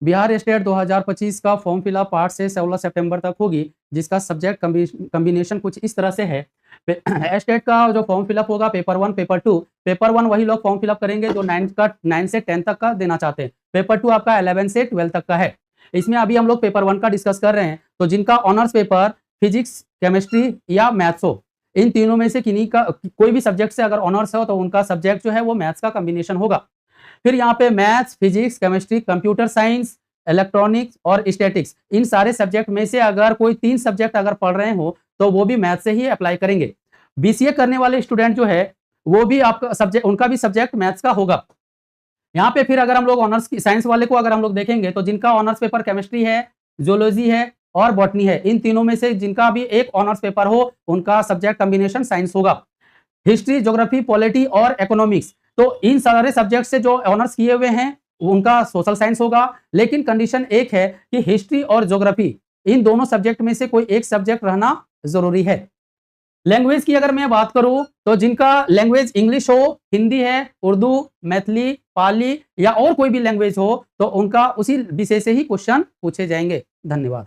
Bihar state 2025 का form fill up 8 से 16 सितंबर तक होगी, जिसका सब्जेक्ट कॉम्बिनेशन कुछ इस तरह से है। स्टेट का जो फॉर्म फिलअप होगा पेपर 1, पेपर 2। पेपर 1 वही लोग फॉर्म फिलअप करेंगे जो 9 से 10 तक का देना चाहते हैं। पेपर 2 आपका 11 से 12 तक का है। इसमें अभी हम लोग पेपर 1 का डिस्कस कर रहे हैं, तो जिनका ऑनर्स पेपर फिजिक्स, केमिस्ट्री या मैथ्स हो, इन तीनों में से किन्हीं का कोई भी सब्जेक्ट से अगर ऑनर्स हो तो उनका सब्जेक्ट जो है वो मैथ्स का कॉम्बिनेशन होगा। फिर यहाँ पे maths, physics, chemistry, computer science, electronics और स्टैटिक्स, इन सारे सब्जेक्ट में से अगर कोई 3 सब्जेक्ट अगर पढ़ रहे हो तो वो भी मैथ से ही अप्लाई करेंगे। बीसीए करने वाले स्टूडेंट जो है वो भी आपका सब्जेक्ट, उनका भी सब्जेक्ट मैथ्स का होगा। यहाँ पे फिर अगर हम लोग ऑनर्स की साइंस वाले को अगर हम लोग देखेंगे तो जिनका ऑनर्स पेपर केमिस्ट्री है, जूलॉजी है और बॉटनी है, इन तीनों में से जिनका भी एक ऑनर्स पेपर हो उनका सब्जेक्ट कॉम्बिनेशन साइंस होगा। हिस्ट्री, ज्योग्राफी, पॉलिटी और इकोनॉमिक्स, तो इन सारे सब्जेक्ट से जो ऑनर्स किए हुए हैं उनका सोशल साइंस होगा। लेकिन कंडीशन एक है कि हिस्ट्री और ज्योग्राफी, इन दोनों सब्जेक्ट में से कोई एक सब्जेक्ट रहना जरूरी है। लैंग्वेज की अगर मैं बात करूं तो जिनका लैंग्वेज इंग्लिश हो, हिंदी है, उर्दू, मैथिली, पाली या और कोई भी लैंग्वेज हो तो उनका उसी विषय से ही क्वेश्चन पूछे जाएंगे। धन्यवाद।